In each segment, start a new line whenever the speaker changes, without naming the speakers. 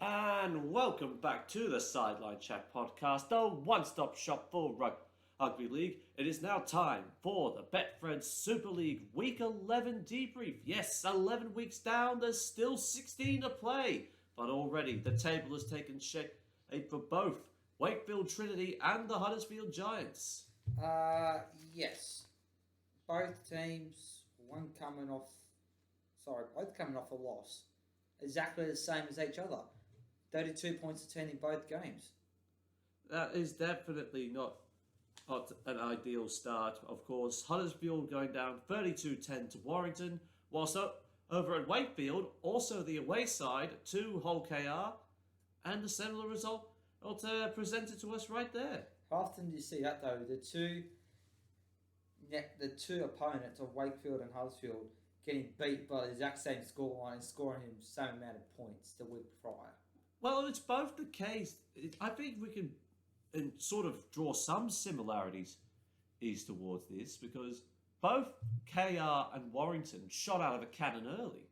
And welcome back to the Sideline Chat podcast, the one-stop shop for rugby league. It is now time for the Betfred Super League Week 11 debrief. Yes, 11 weeks down, there's still 16 to play. But already the table has taken shape for both Wakefield Trinity and the Huddersfield Giants.
Yes. Both teams, both coming off a loss. Exactly the same as each other. 32 points to 10 in both games.
That is definitely not an ideal start. Of course, Huddersfield going down 32-10 to Warrington, whilst over at Wakefield, also the away side to Hull KR, and a similar result presented to us right there.
How often do you see that though? The two opponents of Wakefield and Huddersfield getting beat by the exact same scoreline and scoring him the same amount of points the week prior.
Well, it's both the case. I think we can sort of draw some similarities towards this because both KR and Warrington shot out of a cannon early.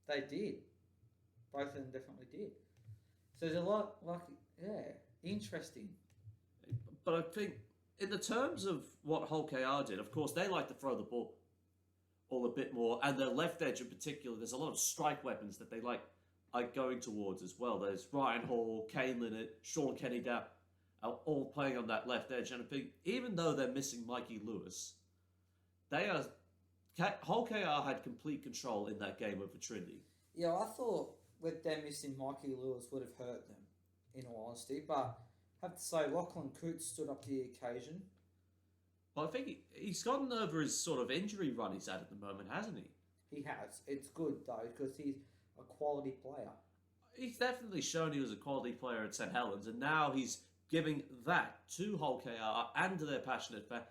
They did. Both of them definitely did. So there's a lot, interesting.
But I think in the terms of what Hull KR did, of course, they like to throw the ball a bit more, and their left edge in particular, there's a lot of strike weapons that they like going towards as well. There's Ryan Hall, Kane Linnett, Sean Kenny down, all playing on that left edge. And I think even though they're missing Mikey Lewis, Hull KR had complete control in that game over Trinity.
Yeah, I thought with them missing Mikey Lewis would have hurt them, in all honesty. But I have to say, Lachlan Coote stood up to the occasion.
Well, I think he's gotten over his sort of injury run he's at the moment, hasn't he?
He has. It's good, though, because he's a quality player.
He's definitely shown he was a quality player at St Helens, and now he's giving that to Hull KR and to their passionate fan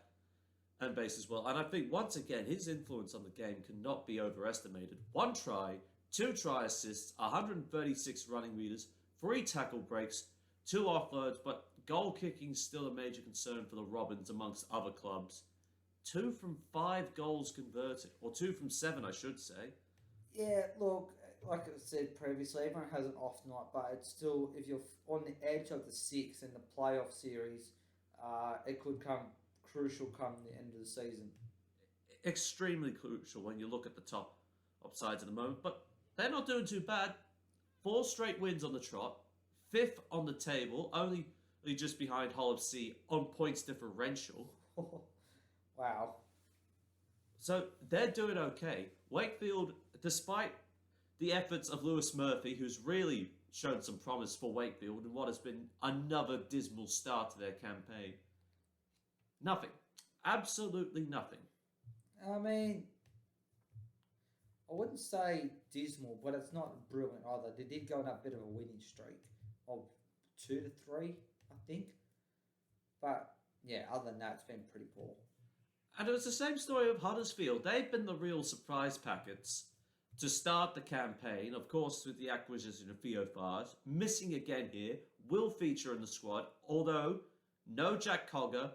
base as well. And I think, once again, his influence on the game cannot be overestimated. 1 try, 2 try assists, 136 running meters, 3 tackle breaks, 2 offloads, but goal kicking is still a major concern for the Robins amongst other clubs. 2 from 5 goals converted, or 2 from 7, I should say.
Yeah, look, like I said previously, everyone has an off night, but it's still, if you're on the edge of the 6 in the playoff series, it could come crucial come the end of the season.
Extremely crucial when you look at the top sides at the moment, but they're not doing too bad. 4 straight wins on the trot, 5th on the table, only just behind Hull FC on points differential.
Wow.
So they're doing okay. Wakefield, despite the efforts of Lewis Murphy, who's really shown some promise for Wakefield in what has been another dismal start to their campaign. Nothing. Absolutely nothing.
I mean, I wouldn't say dismal, but it's not brilliant either. They did go on a bit of a winning streak of 2 to 3, I think. But yeah, other than that, it's been pretty poor.
And it was the same story of Huddersfield. They've been the real surprise packets to start the campaign, of course, with the acquisition of Theo Fars. Missing again here, will feature in the squad, although no Jack Cogger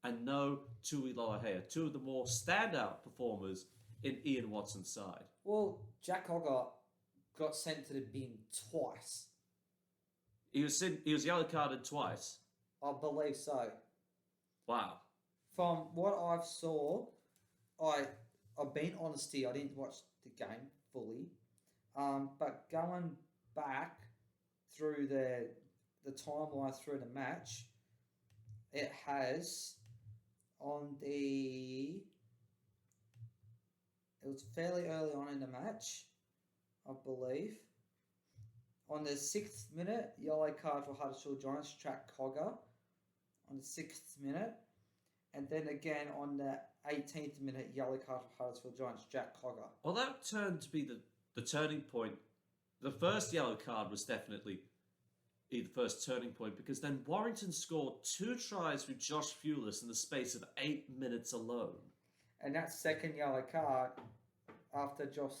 and no Tui Loahea, 2 of the more standout performers in Ian Watson's side.
Well, Jack Cogger got sent to the bin twice.
He was yellow carded twice.
I believe so.
Wow.
From what I've saw, I've been honest here, I didn't watch the game fully. But going back through the timeline through the match, it has it was fairly early on in the match, I believe. On the 6th minute, yellow card for Huddersfield Giants, Jack Cogger. On the 6th minute. And then again on the 18th minute, yellow card for Huddersfield Giants, Jack Cogger.
Well, that turned to be the turning point. The first yellow card was definitely the first turning point because then Warrington scored 2 tries with Josh Fewless in the space of 8 minutes alone.
And that second yellow card after Josh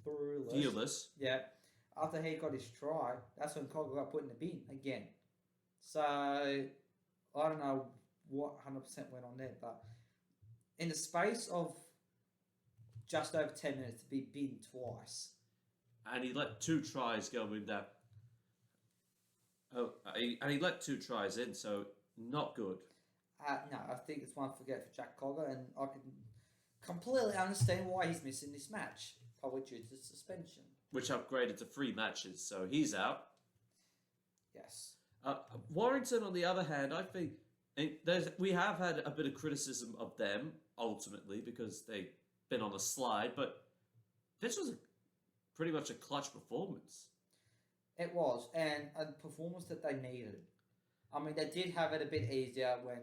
Fewless.
Yeah. After he got his try, that's when Cogger got put in the bin again. So, I don't know what 100% went on there, but in the space of just over 10 minutes to be binned twice
and he let 2 tries go in there. And he let 2 tries in, so not good.
No, I think it's one forget for Jack Cogger, and I can completely understand why he's missing this match, probably due to suspension.
Which upgraded to 3 matches, so he's out.
Yes.
Warrington, on the other hand, I think we have had a bit of criticism of them, ultimately, because they've been on a slide, but this was pretty much a clutch performance.
It was, and a performance that they needed. I mean, they did have it a bit easier when,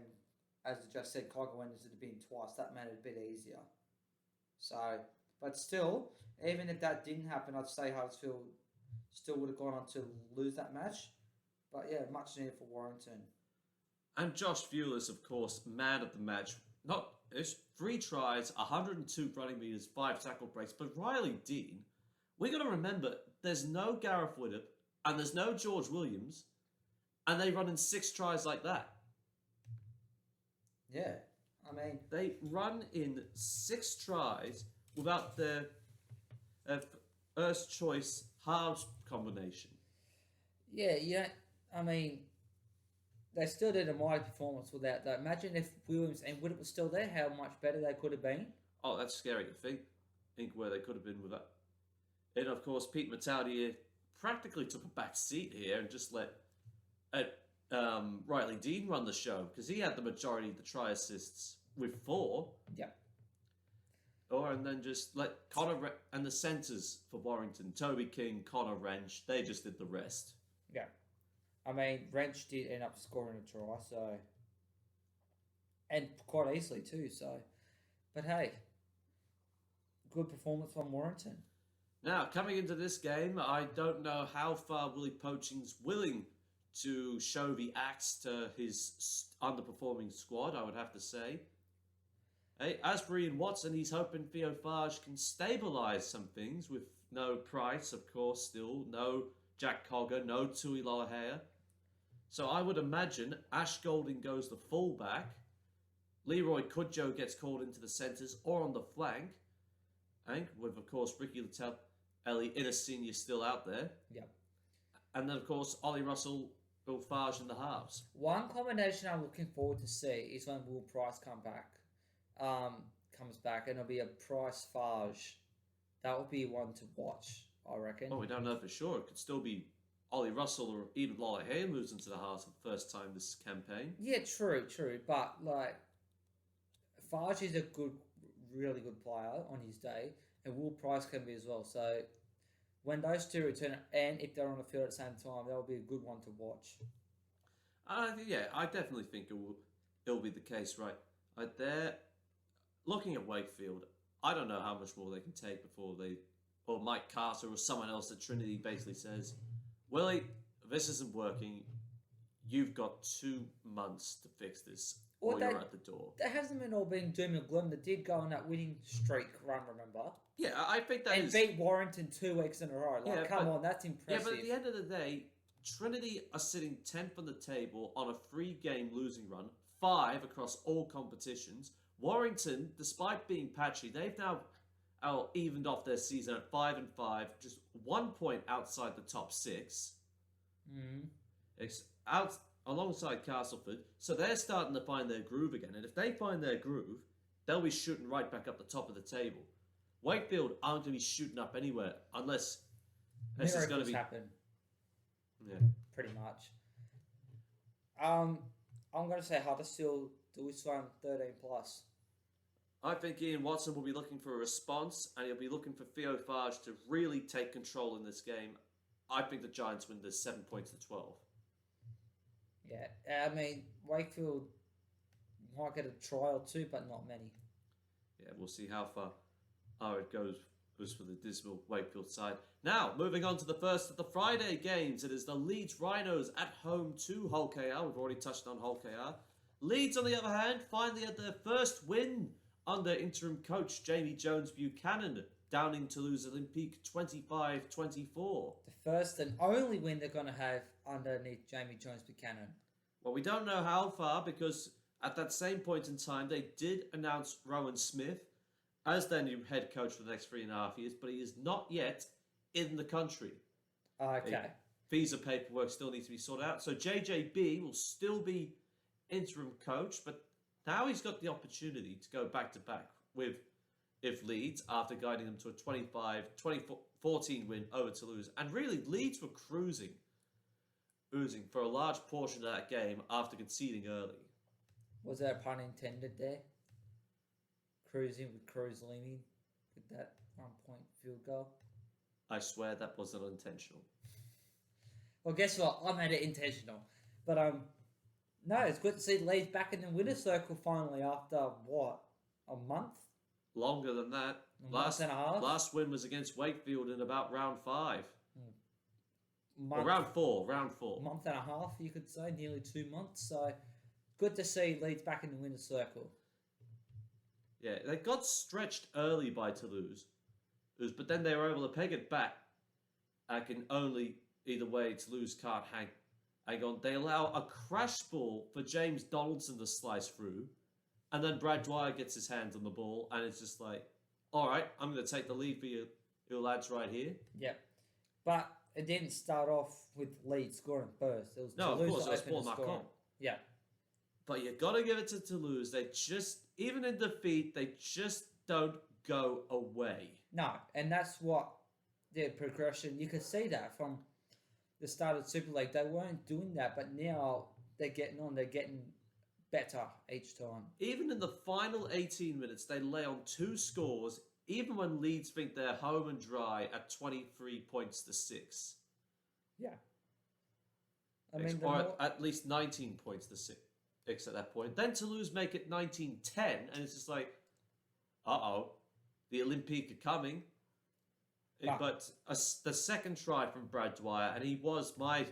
as I just said, Cogger went into the bin twice. That made it a bit easier. So, but still, even if that didn't happen, I'd say Huddersfield still would have gone on to lose that match. But yeah, much needed for Warrington.
And Josh Fewless, of course, man of the match. It's 3 tries, 102 running meters, 5 tackle breaks. But Riley Dean, we got to remember, there's no Gareth Widdop and there's no George Williams, and they run in 6 tries like that.
Yeah, I mean,
they run in 6 tries without their first choice halves combination.
Yeah. I mean, they still did a mighty performance without that. Imagine if Williams and Widdop was still there, how much better they could have been.
Oh, that's scary to think where they could have been with that. And of course, Pete Mataudier practically took a back seat here and just let Riley Dean run the show, because he had the majority of the try assists with 4.
Yeah.
And then just let Connor and the centres for Warrington, Toby King, Connor Wrench, they just did the rest.
Yeah. I mean, Wrench did end up scoring a try, so... And quite easily too, so... But hey, good performance from Warrington.
Now, coming into this game, I don't know how far Willie Poaching's willing to show the axe to his underperforming squad, I would have to say. Hey, as for Ian Watson, he's hoping Theo Farge can stabilise some things with no Price, of course, still. No Jack Cogger, no Tui Lolohea. So I would imagine Ash Golding goes the fullback. Leroy Kudjoe gets called into the centres or on the flank. And with, of course, Ricky Littell, Ellie Inner still out there.
Yeah.
And then, of course, Ollie Russell, Bill Farge in the halves.
One combination I'm looking forward to see is when Will Price comes back, and it'll be a Price Farge. That will be one to watch, I reckon.
Oh, we don't know for sure. It could still be Ollie Russell or even Lolohea moves into the halves for the first time this campaign.
Yeah, true. But, like, Farge is a really good player on his day, and Will Price can be as well. So when those two return, and if they're on the field at the same time, that'll be a good one to watch.
Yeah, I definitely think it'll be the case, right? They're looking at Wakefield. I don't know how much more they can take before or Mike Carter or someone else at Trinity basically says, Willie, this isn't working. You've got 2 months to fix this, or you're at the door.
That hasn't been all been doom and gloom. They did go on that winning streak run, remember?
Yeah, I think that
and beat Warrington 2 weeks in a row. Come on, that's impressive.
Yeah, but at the end of the day, Trinity are sitting 10th on the table on a 3-game losing run, 5 across all competitions. Warrington, despite being patchy, they've now evened off their season at 5-5, just 1 point outside the top 6. It's out alongside Castleford, so they're starting to find their groove again. And if they find their groove, they'll be shooting right back up the top of the table. Wakefield aren't going to be shooting up anywhere unless this is going to be
happen.
Yeah,
pretty much. I'm going to say Huddersfield do this one 13 plus.
I think Ian Watson will be looking for a response, and he'll be looking for Theo Farge to really take control in this game. I think the Giants win this 7 points to 12.
Yeah, I mean, Wakefield might get a try or 2, but not many.
Yeah, we'll see how far it goes for the dismal Wakefield side. Now, moving on to the first of the Friday games. It is the Leeds Rhinos at home to Hull KR. We've already touched on Hull KR. Leeds, on the other hand, finally had their first win under interim coach Jamie Jones Buchanan, downing Toulouse Olympique 25-24.
The first and only win they're going to have underneath Jamie Jones Buchanan.
Well, we don't know how far, because at that same point in time, they did announce Rowan Smith as their new head coach for the next 3.5 years, but he is not yet in the country.
Okay.
Visa paperwork still needs to be sorted out. So JJB will still be interim coach, but now he's got the opportunity to go back to back with Leeds after guiding them to a 2014 win over Toulouse. And really, Leeds were oozing for a large portion of that game after conceding early.
Was there a pun intended there? Cruising with Cruz leaning with that 1-point field goal.
I swear that wasn't intentional.
Well, guess what? I made it intentional. But no, it's good to see Leeds back in the winner's circle finally after what, a month?
Longer than that.
Month and a half.
Last win was against Wakefield in about round 5.
Month,
or round 4.
Month and a half, you could say, nearly 2 months. So good to see Leeds back in the winner's circle.
Yeah, they got stretched early by Toulouse, but then they were able to peg it back. I can only either way Toulouse can't hang on. They allow a crash ball for James Donaldson to slice through, and then Brad Dwyer gets his hands on the ball, and it's just like, all right, I'm going to take the lead for you lads right here.
Yep. But it didn't start off with Leeds scoring first. It was Toulouse
of course, it was Paul
scoring.
Macron.
Yeah.
But you got to give it to Toulouse. They just, even in defeat, they just don't go away.
No, and that's what their progression, you could see that from the start of Super League. They weren't doing that, but now they're getting on. They're getting better each time.
Even in the final 18 minutes, they lay on 2 scores, even when Leeds think they're home and dry at 23 points to 6.
Yeah. I mean,
at least 19 points to 6 at that point. Then Toulouse make it 19-10, and it's just like, uh-oh, the Olympique are coming. But the second try from Brad Dwyer, and he was my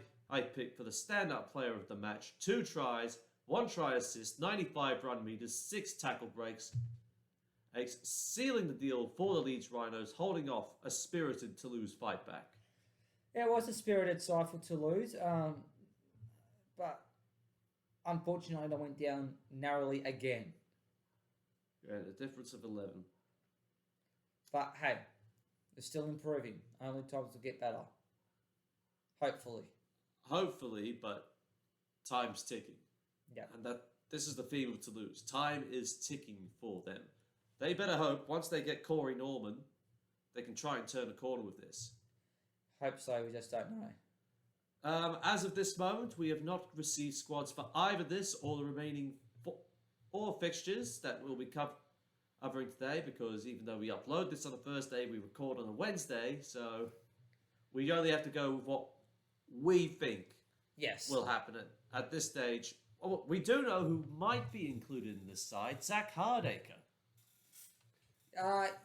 pick for the standout player of the match. 2 tries, 1 try assist, 95 run meters, 6 tackle breaks, sealing the deal for the Leeds Rhinos, holding off a spirited Toulouse fight back.
Yeah, it was a spirited side for Toulouse, but unfortunately they went down narrowly again.
Yeah, a difference of 11.
But hey, they're still improving. Only times will get better. Hopefully,
but time's ticking.
Yeah.
And this is the theme of Toulouse. Time is ticking for them. They better hope once they get Corey Norman, they can try and turn a corner with this.
Hope so, we just don't know.
As of this moment, we have not received squads for either this or the remaining 4 fixtures that will be covering today, because even though we upload this on a Thursday, we record on a Wednesday, so we only have to go with what we think will happen at this stage. Oh, we do know who might be included in this side, Zach Hardacre.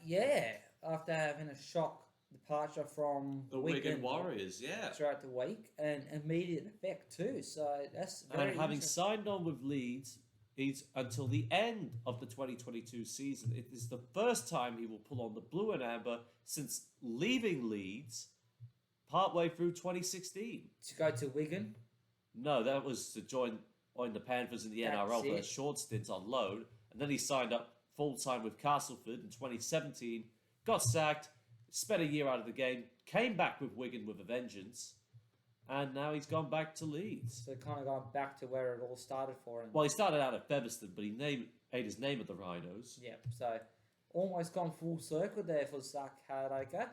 Yeah, after having a shock departure from
the Wigan Warriors,
throughout the week, and immediate effect too. So that's very
and having signed on with Leeds, he's until the end of the 2022 season. It is the first time he will pull on the blue and amber since leaving Leeds partway through 2016.
To go to Wigan?
No, that was to join the Panthers in the NRL for a short stint on loan, and then he signed up full-time with Castleford in 2017, got sacked, spent a year out of the game, came back with Wigan with a vengeance, and now he's gone back to Leeds.
So kind of gone back to where it all started for him.
Well, he started out at Featherstone, but he made his name at the Rhinos.
Yeah, so almost gone full circle there for Zach Hardacre.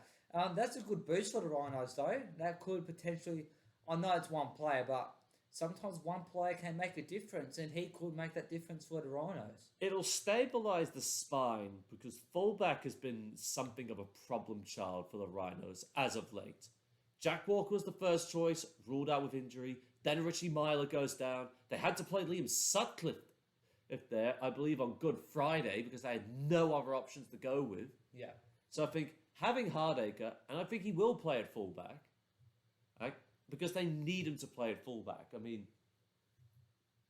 That's a good boost for the Rhinos, though. That could potentially... I know it's one player, but sometimes one player can make a difference, and he could make that difference for the Rhinos.
It'll stabilise the spine, because fullback has been something of a problem child for the Rhinos as of late. Jack Walker was the first choice, ruled out with injury. Then Richie Myler goes down. They had to play Liam Sutcliffe there, I believe, on Good Friday, because they had no other options to go with.
Yeah.
So I think having Hardacre, and I think he will play at fullback, because they need him to play at fullback. I mean,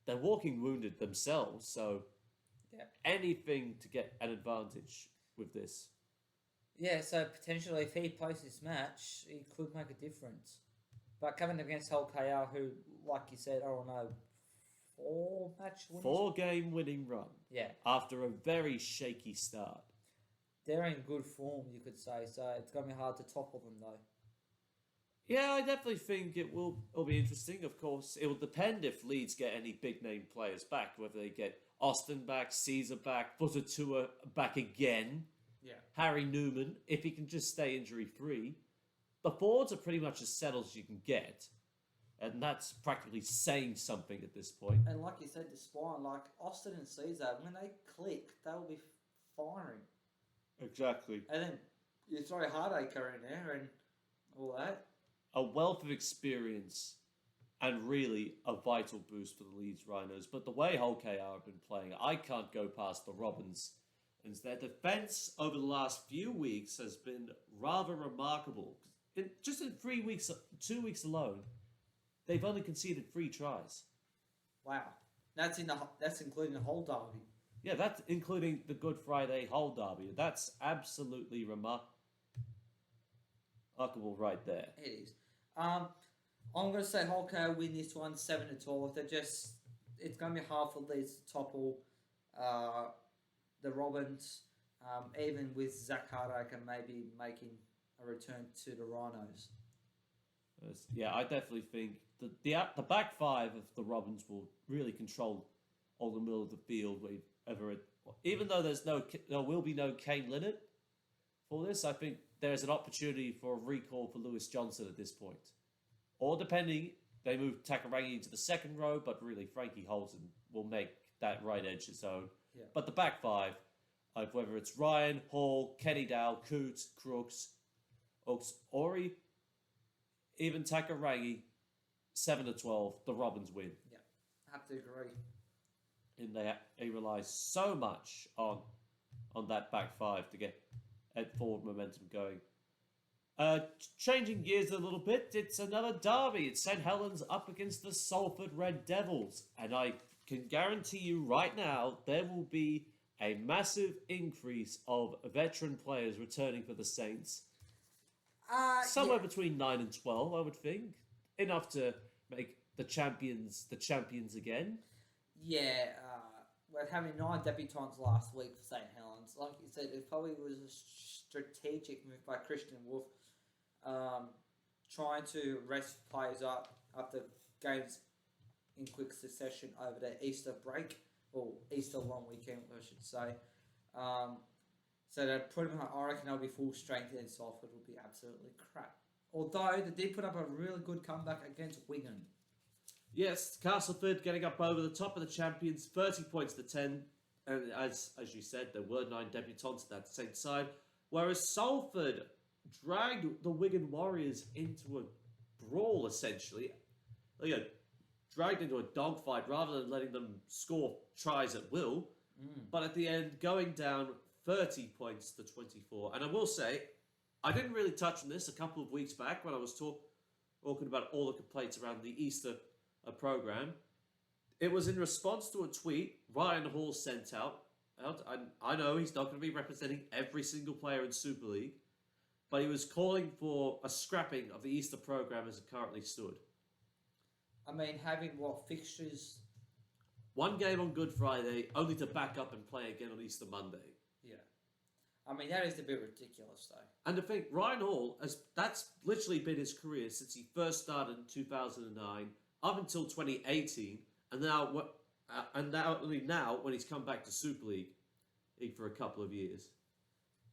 they're walking wounded themselves, so anything to get an advantage with this.
Yeah, so potentially if he plays this match, he could make a difference. But coming against Hull KR, who, like you said, I don't know, 4-match winners?
4-game winning run.
Yeah.
After a very shaky start.
They're in good form, you could say, so it's going to be hard to topple them, though.
Yeah, I definitely think it'll be interesting. Of course, it will depend if Leeds get any big name players back, whether they get Austin back, Caesar back, Footatua back again,
Yeah.
Harry Newman, if he can just stay injury free. The forwards are pretty much as settled as you can get, and that's practically saying something at this point.
And like you said, the spine, like Austin and Caesar, when they click, they'll be firing.
Exactly.
And then you throw Hardacre in there and all that.
A wealth of experience and really a vital boost for the Leeds Rhinos. But the way Hull KR have been playing, I can't go past the Robins. And their defence over the last few weeks has been rather remarkable. Just in 3 weeks, 2 weeks alone, they've only conceded 3 tries.
Wow. That's including the whole derby.
Yeah, that's including the Good Friday Hull derby. That's absolutely remarkable right there.
It is. I'm going to say Hull KR win this one 7-12. It's going to be hard for Leeds to topple the Robins, even with Zach Hardacre maybe making a return to the Rhinos.
Yeah, I definitely think the back five of the Robins will really control all the middle of the field. Even though there will be no Kane Leonard for this, I think there's an opportunity for a recall for Lewis Johnson at this point. Or depending, they move Takarangi into the second row, but really Frankie Holton will make that right edge his own.
Yeah.
But the back five, whether it's Ryan, Hall, Kenny Dow, Coots, Crooks, Oaks, Ori, even Takarangi, 7-12, the Robins win.
Yeah, I have to agree.
And they rely so much on that back five to get forward momentum going. Changing gears a little bit, it's another derby. It's St. Helens up against the Salford Red Devils. And I can guarantee you right now, there will be a massive increase of veteran players returning for the Saints. Somewhere between 9 and 12, I would think. Enough to make the champions again.
Yeah, we're having 9 debutants last week for St. Helens. Like you said, it probably was a strategic move by Christian Wolf, trying to rest players up after games in quick succession over the Easter break, or Easter long weekend, I should say. So that pretty much, I reckon they'll be full strength and Salford will be absolutely crap. Although they did put up a really good comeback against Wigan.
Yes, Castleford getting up over the top of the champions, 30 points to 10. And as you said, there were 9 debutants at that same side. Whereas Salford dragged the Wigan Warriors into a brawl, essentially. Dragged into a dogfight rather than letting them score tries at will. But at the end, going down 30 points to 24. And I will say, I didn't really touch on this a couple of weeks back when I was talking about all the complaints around the Easter program. It was in response to a tweet Ryan Hall sent out. I know he's not going to be representing every single player in Super League, but he was calling for a scrapping of the Easter program as it currently stood.
I mean, having fixtures?
1 game on Good Friday, only to back up and play again on Easter Monday.
Yeah. I mean, that is a bit ridiculous, though.
And to think, Ryan Hall, that's literally been his career since he first started in 2009, up until 2018, and now only now when he's come back to Super League for a couple of years.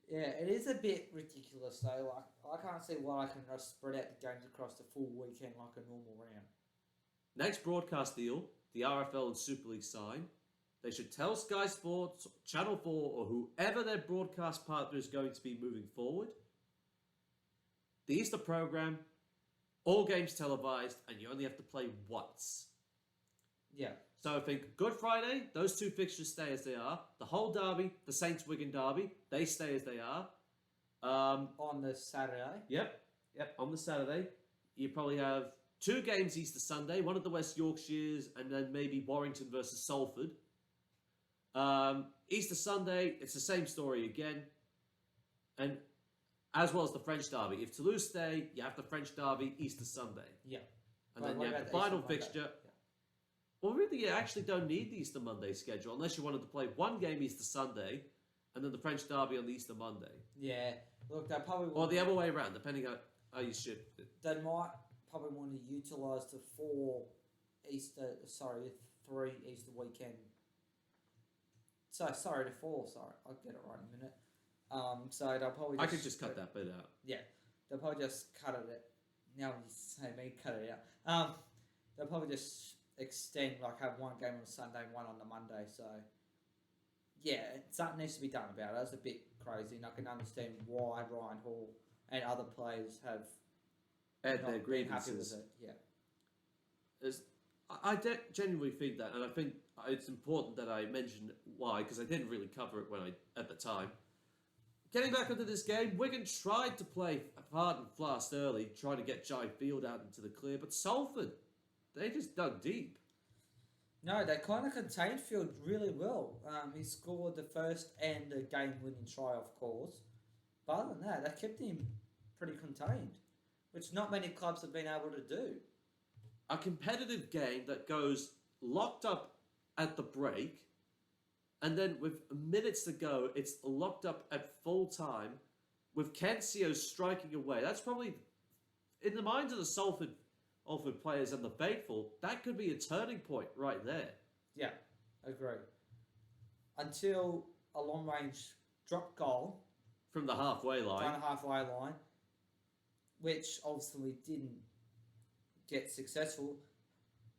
Yeah, it is a bit ridiculous, though. Like, I can't see why I can just spread out the games across the full weekend like a normal round.
Next broadcast deal, the RFL and Super League sign. They should tell Sky Sports, Channel 4, or whoever their broadcast partner is going to be moving forward. The Easter program, all games televised, and you only have to play once.
Yeah.
So I think Good Friday, those 2 fixtures stay as they are. The whole derby, the Saints-Wigan derby, they stay as they are.
On the Saturday?
Yep, on the Saturday. You probably have 2 games Easter Sunday, one of the West Yorkshires, and then maybe Warrington versus Salford. Easter Sunday, it's the same story again. And as well as the French derby. If Toulouse stay, you have the French derby Easter Sunday.
Yeah.
And then you have the final fixture. Yeah. Well, really, you actually don't need the Easter Monday schedule unless you wanted to play 1 game Easter Sunday and then the French derby on the Easter Monday.
Yeah. Look, they probably will.
Or the other way around, depending on... Oh, you should.
They might probably want to utilise the 3 Easter weekend. So, sorry, the 4, sorry. I'll get it right in a minute. So they'll probably
I could just cut that bit out.
Yeah, they'll probably just cut it. Now you say me, cut it out. They'll probably just extend, like have one game on Sunday, one on the Monday. So, yeah, something needs to be done about it. That's a bit crazy, and I can understand why Ryan Hall and other players have
And
not
their
been happy with
grievances.
it. Yeah.
I genuinely think that, and I think it's important that I mention why, because I didn't really cover it at the time. Getting back into this game, Wigan tried to play hard and fast early, trying to get Jai Field out into the clear, but Salford, they just dug deep.
No, they kind of contained Field really well. He scored the first and the game-winning try, of course. But other than that, they kept him pretty contained, which not many clubs have been able to do.
A competitive game that goes locked up at the break, and then with minutes to go, it's locked up at full time, with Cancio striking away. That's probably, in the minds of the Salford players and the faithful, that could be a turning point right there.
Yeah, agree. Until a long-range drop goal
From the halfway line.
down the halfway line, which obviously didn't get successful,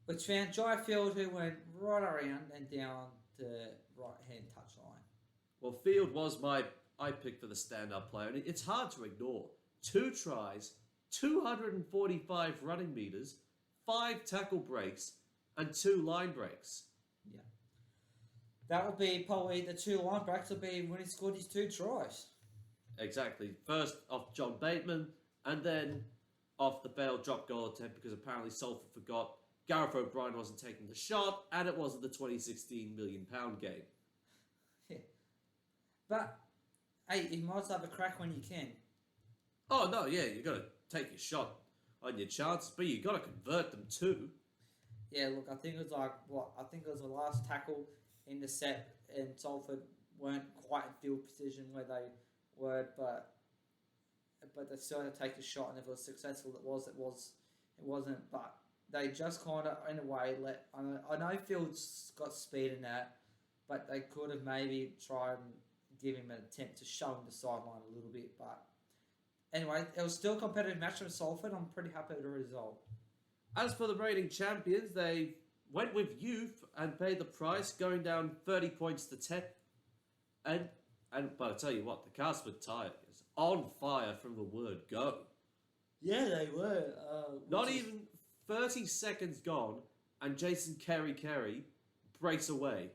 which found Jai Field, who went right around and down the right-hand touchline.
Well, Field was I picked for the stand-up player, and it's hard to ignore. 2 tries, 245 running meters, 5 tackle breaks, and 2 line breaks.
Yeah. That would be probably the 2 line breaks would be when he scored his 2 tries.
Exactly. First off John Bateman, and then off the failed drop goal attempt because apparently Salford forgot Gareth O'Brien wasn't taking the shot, and it wasn't the 2016 £1 million game.
Yeah. But, hey, you might as well have a crack when you can.
Oh, no, yeah, you got to take your shot on your chances, but you got to convert them too.
Yeah, look, I think it was I think it was the last tackle in the set, and Salford weren't quite in field position where they were, but they still had to take a shot, and if it was successful, it wasn't, but they just kind of, in a way, I know Field's got speed in that, but they could have maybe tried and give him an attempt to show him the sideline a little bit, but anyway, it was still a competitive match for Salford. I'm pretty happy with the result.
As for the reigning champions, they went with youth and paid the price, going down 30 points to 10. But I tell you what, the Casford Tire is on fire from the word go.
Yeah, they were.
Not even 30 seconds gone, and Jason Carey breaks away.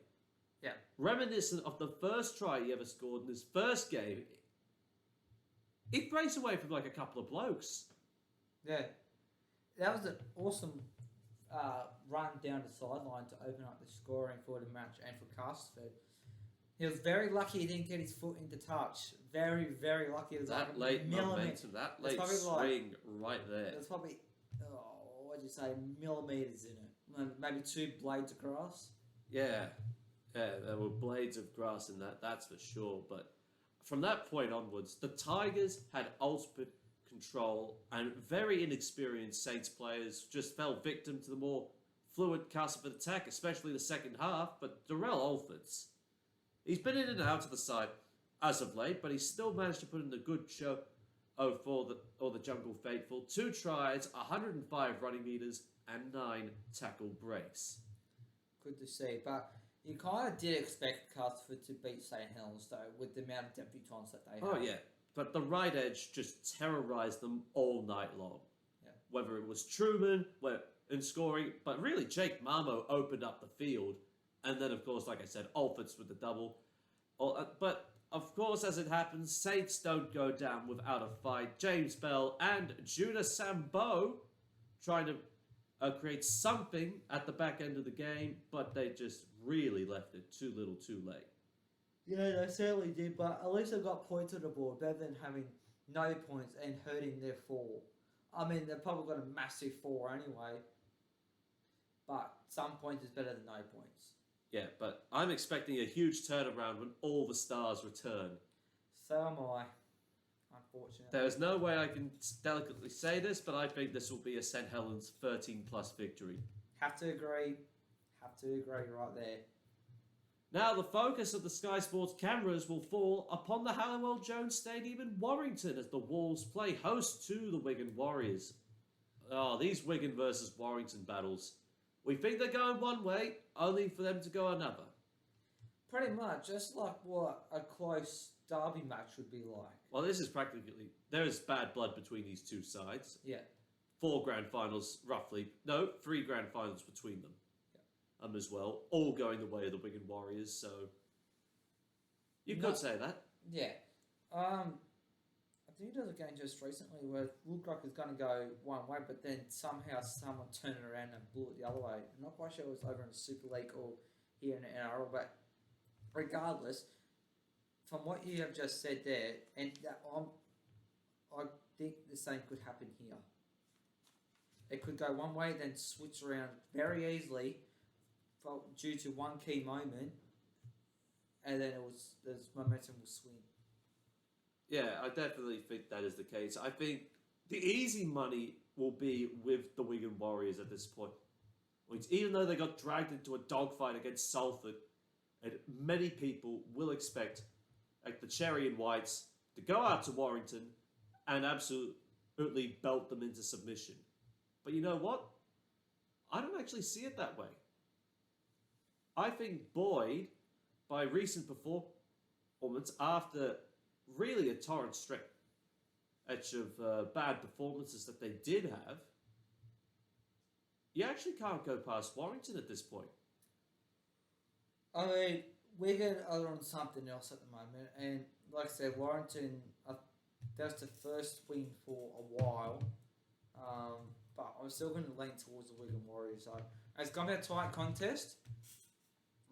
Yeah.
Reminiscent of the first try he ever scored in his first game. He breaks away from like a couple of blokes.
Yeah. That was an awesome run down the sideline to open up the scoring for the match and for Casford. He was very lucky he didn't get his foot into touch. Very, very lucky. It was
That
like
late momentum, that late swing right there.
There's probably, what'd you say, millimetres in it. Maybe 2 blades of grass.
Yeah, there were blades of grass in that, that's for sure. But from that point onwards, the Tigers had ultimate control, and very inexperienced Saints players just fell victim to the more fluid Castleford attack, especially the second half. But Darrell Alfords, he's been in and out of the side as of late, but he's still managed to put in a good show for the Jungle Faithful. 2 tries, 105 running meters, and 9 tackle breaks.
Good to see, but you kind of did expect Castleford to beat St Helens, though, with the amount of debutants that they have.
Oh, yeah. But the right edge just terrorised them all night long.
Yeah.
Whether it was Truman in scoring, but really Jake Marmo opened up the field. And then, of course, like I said, Alfords with the double. But, of course, as it happens, Saints don't go down without a fight. James Bell and Judah Sambo trying to create something at the back end of the game, but they just really left it too little too late.
Yeah, they certainly did, but at least they got points on the board better than having no points and hurting their 4. I mean, they've probably got a massive 4 anyway, but some points is better than no points.
Yeah, but I'm expecting a huge turnaround when all the stars return.
So am I, unfortunately.
There's no way I can delicately say this, but I think this will be a St. Helens 13-plus victory.
Have to agree right there.
Now, the focus of the Sky Sports cameras will fall upon the Halliwell Jones Stadium in Warrington as the Wolves play host to the Wigan Warriors. Oh, these Wigan versus Warrington battles. We think they're going one way, only for them to go another.
Pretty much, just like what a close derby match would be like.
Well, this is practically... There is bad blood between these two sides.
Yeah.
4 grand finals, roughly. No, 3 grand finals between them. As well. All going the way of the Wigan Warriors, so... You could say that.
Yeah. I think there was a game just recently where it looked like it was going to go one way, but then somehow someone turned it around and blew it the other way. I'm not quite sure it was over in the Super League or here in the NRL, but regardless, from what you have just said there, and I think the same could happen here. It could go one way, then switch around very easily due to one key moment, and then the momentum will swing. Yeah,
I definitely think that is the case. I think the easy money will be with the Wigan Warriors at this point. Even though they got dragged into a dogfight against Salford, and many people will expect the Cherry and Whites to go out to Warrington and absolutely belt them into submission. But you know what? I don't actually see it that way. I think Boyd, by recent performance, after really a torrent stretch of bad performances that they did have, you actually can't go past Warrington at this point.
I mean, Wigan are on something else at the moment, and like I said, Warrington, that's the first win for a while, but I'm still going to lean towards the Wigan Warriors. So it's going to be a tight contest,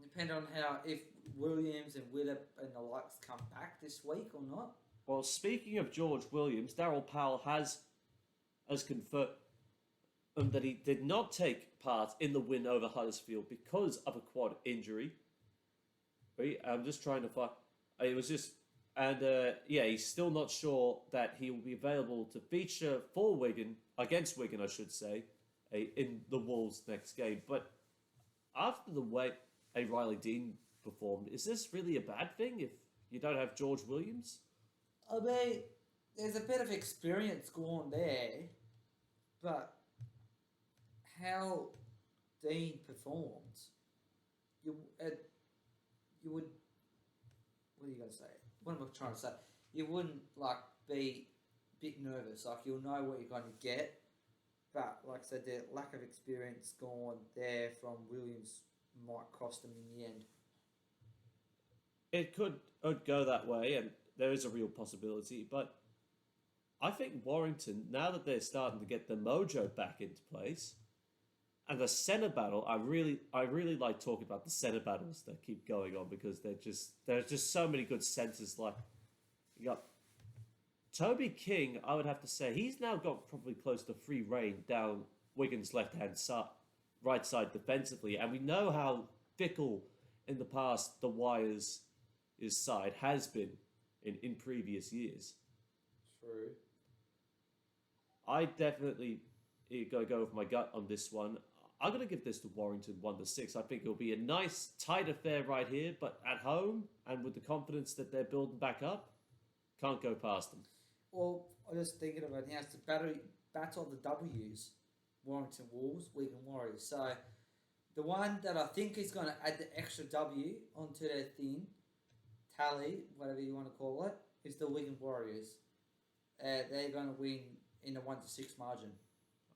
depending on if Williams and Widdop and the likes come back this week or not.
Well, speaking of George Williams, Darryl Powell has confirmed that he did not take part in the win over Huddersfield because of a quad injury. I'm just trying to find... It was just... And, he's still not sure that he will be available to feature for Wigan, against Wigan, I should say, in the Wolves' next game. But after the way Riley Dean performed, is this really a bad thing if you don't have George Williams?
I mean, there's a bit of experience going there, but how Dean performed, you would... What are you going to say? What am I trying to say? You wouldn't, be a bit nervous. You'll know what you're going to get. But, like I said, the lack of experience going there from Williams might cost them in the end.
It could go that way, and there is a real possibility. But I think Warrington, now that they're starting to get the mojo back into place, and the centre battle, I really like talking about the centre battles that keep going on because there's just so many good centres. Like you got Toby King, I would have to say he's now got probably close to free reign down Wigan's right side defensively, and we know how fickle in the past the Wires' side has been in previous years.
True.
I definitely gotta go with my gut on this one. I'm going to give this to Warrington 1-6. I think it'll be a nice, tight affair right here, but at home and with the confidence that they're building back up, can't go past them.
Well, I was just thinking about now, it's the battle of the W's. Warrington Wolves, Wigan Warriors. So the one that I think is going to add the extra W onto their thing, tally, whatever you want to call it, is the Wigan Warriors. They're going to win in a 1-6 margin.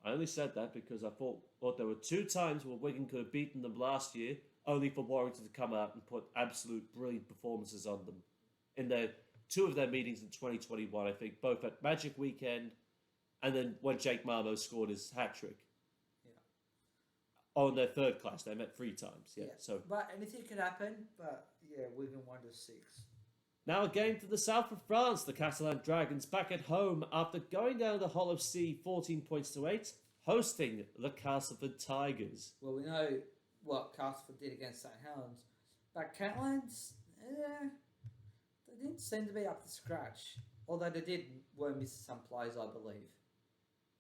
I only said that because I thought there were 2 times where Wigan could have beaten them last year, only for Warrington to come out and put absolute brilliant performances on them. In 2 of their meetings in 2021, I think, both at Magic Weekend and then when Jake Marmo scored his hat-trick. Yeah. On their third clash, they met 3 times. Yeah. So.
But anything could happen, but yeah, Wigan 1-6.
Now a game to the south of France, the Catalan Dragons back at home after going down the Hull of Sea 14 points to 8, hosting the Castleford Tigers.
Well, we know what Castleford did against St Helens, but Catalans, they didn't seem to be up to scratch. Although were missing some plays, I believe.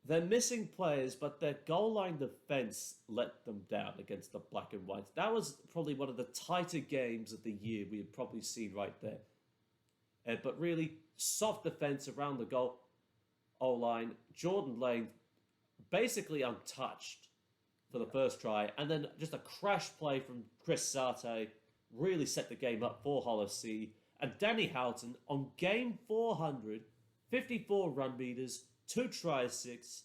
They're missing players, but their goal line defense let them down against the Black and Whites. That was probably one of the tighter games of the year we had probably seen right there. But really, soft defense around the goal line. Jordan Lane basically untouched for the first try, and then just a crash play from Chris Sarte really set the game up for Hull FC. And Danny Houghton on game 400, 54 run meters, 2 try-assists,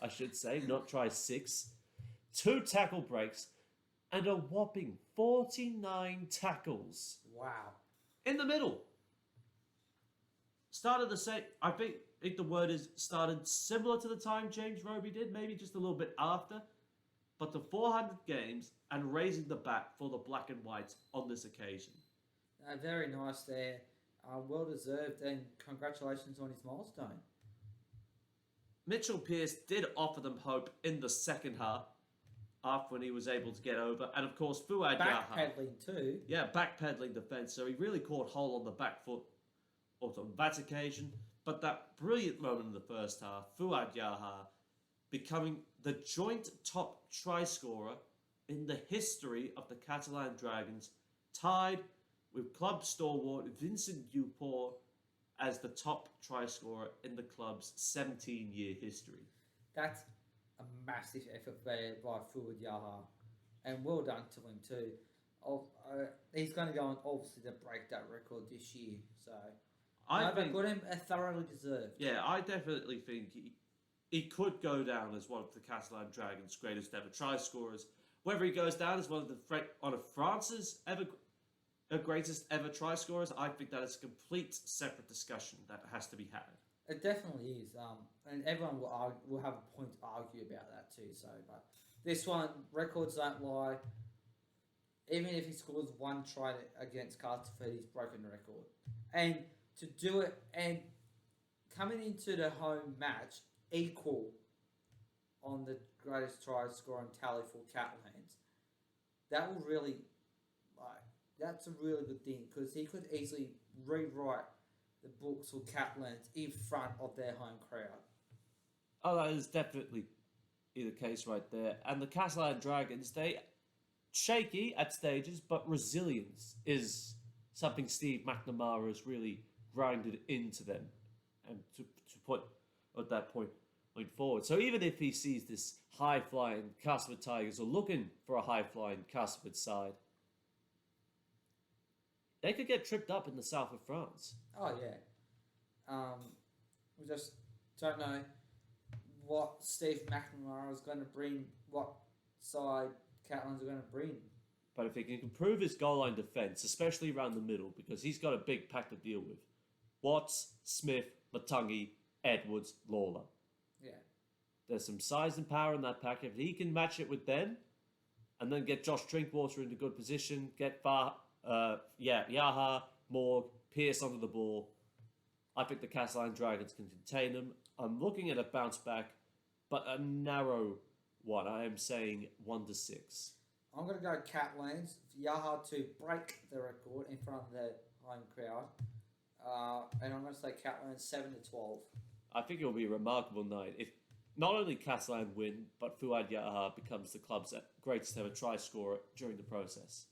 I should say, not try-6, 2 tackle breaks, and a whopping 49 tackles.
Wow.
In the middle. Started the same, I think the word is started similar to the time James Roby did, maybe just a little bit after. But the 400 games and raising the bat for the Black and Whites on this occasion.
Very nice there. Well deserved, and congratulations on his milestone.
Mitchell Pearce did offer them hope in the second half after when he was able to get over. And of course, Fuad Yaha.
Backpedaling too.
Yeah, backpedaling defence. So he really caught Hull on the back foot on that occasion. But that brilliant moment in the first half, Fuad Yaha becoming the joint top try scorer in the history of the Catalan Dragons, tied with club stalwart Vincent Dupont as the top try scorer in the club's 17-year history.
That's a massive effort by Fuad Yaha, and well done to him too. He's going to go on obviously to break that record this year, so I think got him thoroughly deserved.
Yeah, I definitely think he could go down as one of the Catalan Dragons' greatest ever try scorers. Whether he goes down as one of France's greatest ever try scorers, I think that is a complete separate discussion that has to be had.
It definitely is, and everyone will have a point to argue about that too. So, but this one, records don't lie. Even if he scores one try against Castleford, he's broken the record. And to do it, and coming into the home match, equal on the greatest try scoring tally for Catalans, that will really, that's a really good thing, because he could easily rewrite the books for Catalans in front of their home crowd.
Oh, that is definitely the case right there. And the Catalan Dragons, they shaky at stages, but resilience is something Steve McNamara has really grinded into them, and to put at that point forward. So even if he sees this high-flying Castleford Tigers, or looking for a high-flying Castleford side, they could get tripped up in the south of France.
Oh, yeah. We just don't know what Steve McNamara is going to bring, what side Catalans are going to bring.
But if he can improve his goal line defence, especially around the middle, because he's got a big pack to deal with. Watts, Smith, Matungi, Edwards, Lawler.
Yeah. There's
some size and power in that pack. If he can match it with them, and then get Josh Drinkwater into good position, get Yaha, Morg, Pearce onto the ball, I think the Catalan Dragons can contain them. I'm looking at a bounce back, but a narrow one. I am saying 1-6.
I'm going to go Catalans. Yaha to break the record in front of the home crowd. And I'm going to say Catalans 7-12.
I think it will be a remarkable night if not only Catalan win, but Fuad Yaha becomes the club's greatest ever try scorer during the process.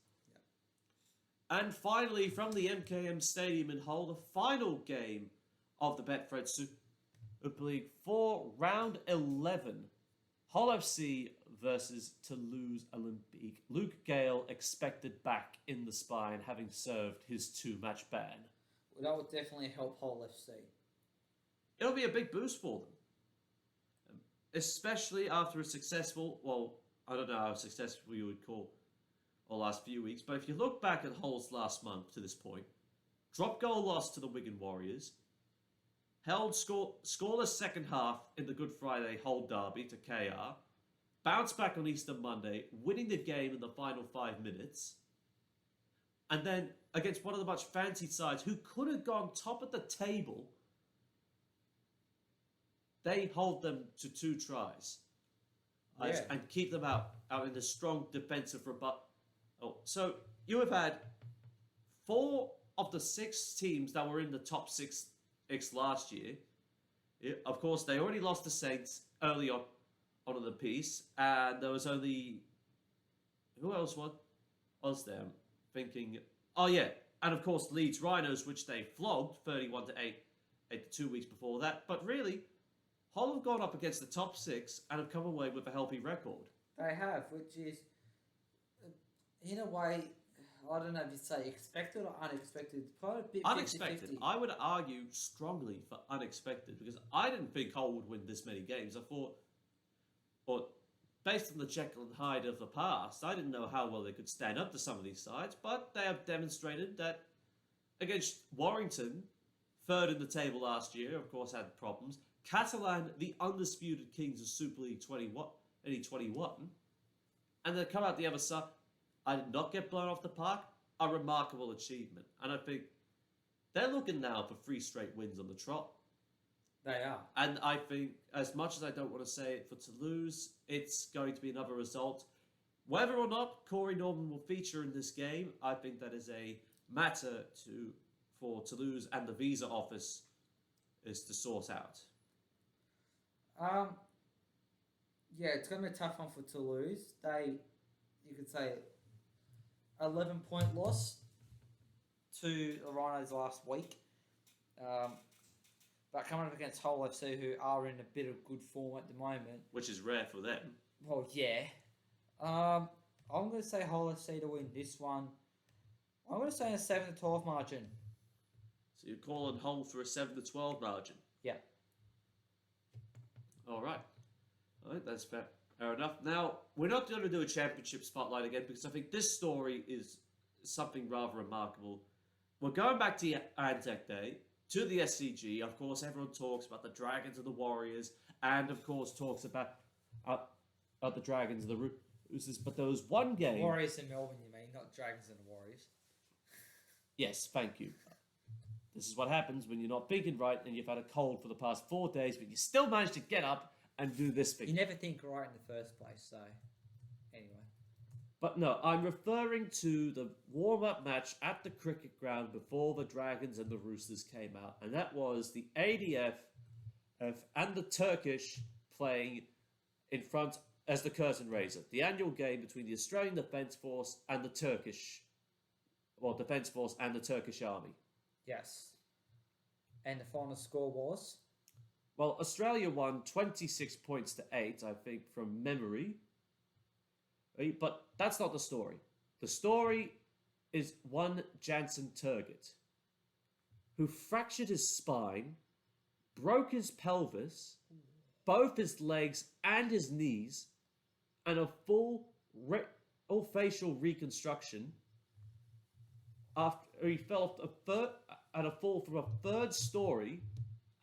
Yep. And finally, from the MKM Stadium in Hull, the final game of the Betfred Super League for round 11. Hull FC versus Toulouse Olympique. Luke Gale expected back in the spine, having served his 2-match ban.
Well, that would definitely help Hull FC.
It'll be a big boost for them. Especially after a successful, well, I don't know how successful you would call the last few weeks, but if you look back at Hull's last month to this point, drop goal loss to the Wigan Warriors, held scoreless second half in the Good Friday Hull derby to KR, bounced back on Easter Monday, winning the game in the final 5 minutes, and then against one of the much fancied sides who could have gone top of the table, they hold them to 2 tries and keep them out in a strong defensive rebut. So you have had 4 of the 6 teams that were in the top 6 last year, of course, they already lost the Saints early on in the piece, and there was only who else was there? I'm thinking, oh yeah, and of course Leeds Rhinos, which they flogged 31-8 2 weeks before that. But really, Hull have gone up against the top 6 and have come away with a healthy record.
They have, which is, in a way, I don't know if you'd say expected or unexpected. Quite a bit
Unexpected.
50-50.
I would argue strongly for unexpected because I didn't think Hull would win this many games. I thought, but based on the Jekyll and Hyde of the past, I didn't know how well they could stand up to some of these sides, but they have demonstrated that against Warrington, 3rd in the table last year, of course had problems. Catalan, the undisputed kings of Super League 2021, and they come out the other side. I did not get blown off the park. A remarkable achievement. And I think they're looking now for 3 straight wins on the trot.
They are.
And I think, as much as I don't want to say it for Toulouse, it's going to be another result. Whether or not Corey Norman will feature in this game, I think that is a matter for Toulouse and the visa office is to sort out.
Yeah, it's going to be a tough one for Toulouse. You could say, 11-point loss to the Rhinos last week. But coming up against Hull FC, who are in a bit of good form at the moment.
Which is rare for them.
Well, yeah. I'm going to say Hull FC to win this one. I'm going to say a 7-12 margin.
So you're calling Hull for a 7-12 margin?
Yeah.
All right, that's fair enough. Now, we're not going to do a championship spotlight again because I think this story is something rather remarkable. We're going back to Antec Day, to the SCG. Of course, everyone talks about the Dragons and the Warriors, and of course talks about the Dragons and the Roosters. But there was one game...
Warriors in Melbourne, you mean, not Dragons and the Warriors.
Yes, thank you. This is what happens when you're not thinking right and you've had a cold for the past 4 days, but you still manage to get up and do this thing.
You never think right in the first place, so anyway.
But no, I'm referring to the warm-up match at the cricket ground before the Dragons and the Roosters came out, and that was the ADF and the Turkish playing in front as the curtain raiser. The annual game between the Australian Defence Force and the Turkish, Defence Force and the Turkish Army.
Yes. And the final score was?
Well, Australia won 26 points to 8, I think, from memory. But that's not the story. The story is one Jansin Turgut, who fractured his spine, broke his pelvis, both his legs and his knees, and a full facial reconstruction after he fell at a fall from a 3rd story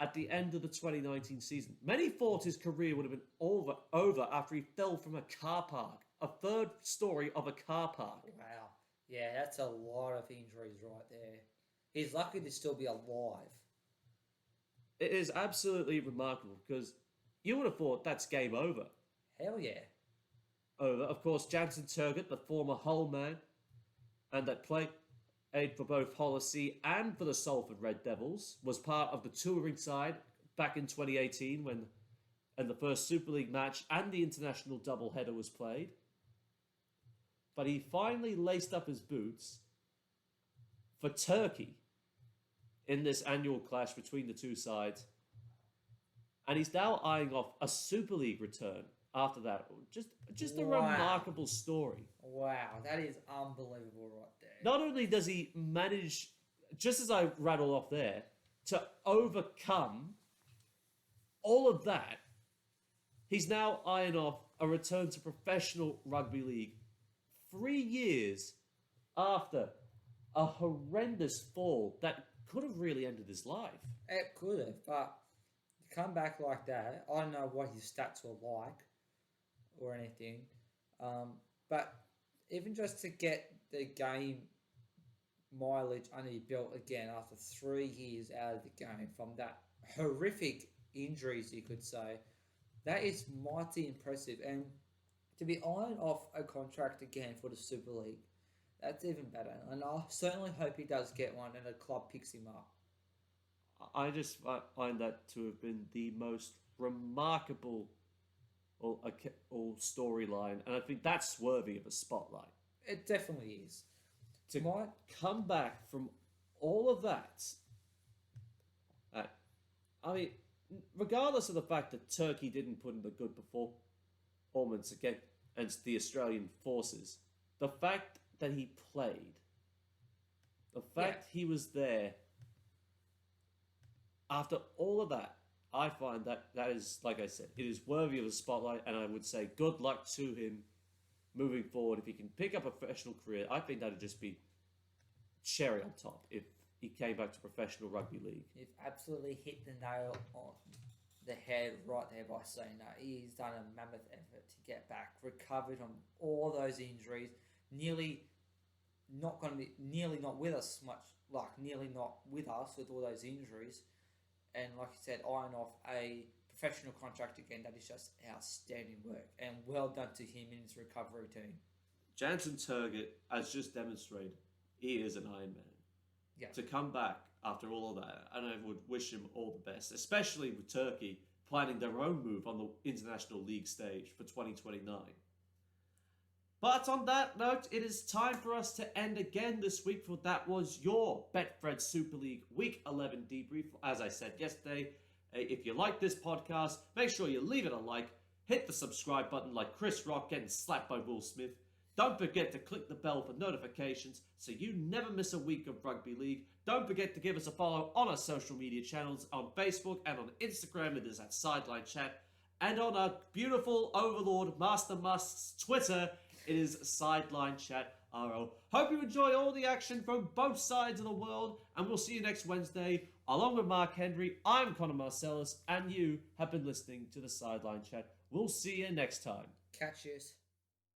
at the end of the 2019 season. Many thought his career would have been over after he fell from a car park, a 3rd story of a car park.
Wow. Yeah, that's a lot of injuries right there. He's lucky to still be alive.
It is absolutely remarkable because you would have thought that's game over.
Hell yeah.
Over. Of course, Jansin Turgut, the former Hull man, and that played for both Hull SC and for the Salford Red Devils, was part of the touring side back in 2018 when the first Super League match and the international doubleheader was played. But he finally laced up his boots for Turkey in this annual clash between the two sides. And he's now eyeing off a Super League return after that. Just a remarkable story.
Wow, that is unbelievable right there.
Not only does he manage, just as I rattled off there, to overcome all of that, he's now eyeing off a return to professional rugby league 3 years after a horrendous fall that could have really ended his life.
It could have, but to come back like that, I don't know what his stats were like or anything, but even just to get the game mileage under your belt again after 3 years out of the game from that horrific injuries, you could say, that is mighty impressive. And to be eyeing off a contract again for the Super League, That's even better. And I certainly hope he does get one and a club picks him up.
I just find that to have been the most remarkable or storyline, and I think that's worthy of a spotlight.
It definitely is.
To come back from all of that, I mean, regardless of the fact that Turkey didn't put in a good performance against the Australian forces, the fact that he played, the fact he was there, after all of that, I find that is, like I said, it is worthy of a spotlight, and I would say good luck to him moving forward. If he can pick up a professional career, I think that would just be cherry on top if he came back to professional rugby league.
You've absolutely hit the nail on the head right there by saying that. He's done a mammoth effort to get back, recovered from all those injuries, nearly not with us much, nearly not with us with all those injuries. And like you said, eyeing off a professional contract again, that is just outstanding work. And well done to him in his recovery team.
Jansin Turgut has just demonstrated he is an Iron Man.
Yeah.
To come back after all of that, and I would wish him all the best, especially with Turkey planning their own move on the International League stage for 2029. But on that note, it is time for us to end again this week, for that was your Betfred Super League Week 11 debrief. As I said yesterday, if you like this podcast, make sure you leave it a like, hit the subscribe button like Chris Rock getting slapped by Will Smith. Don't forget to click the bell for notifications so you never miss a week of Rugby League. Don't forget to give us a follow on our social media channels on Facebook and on Instagram. It is at Sideline Chat. And on our beautiful Overlord Master Musk's Twitter, it is Sideline Chat RO. Hope you enjoy all the action from both sides of the world, and we'll see you next Wednesday. Along with Mark Henry, I'm Connor Marcellus, and you have been listening to the Sideline Chat. We'll see you next time.
Catches.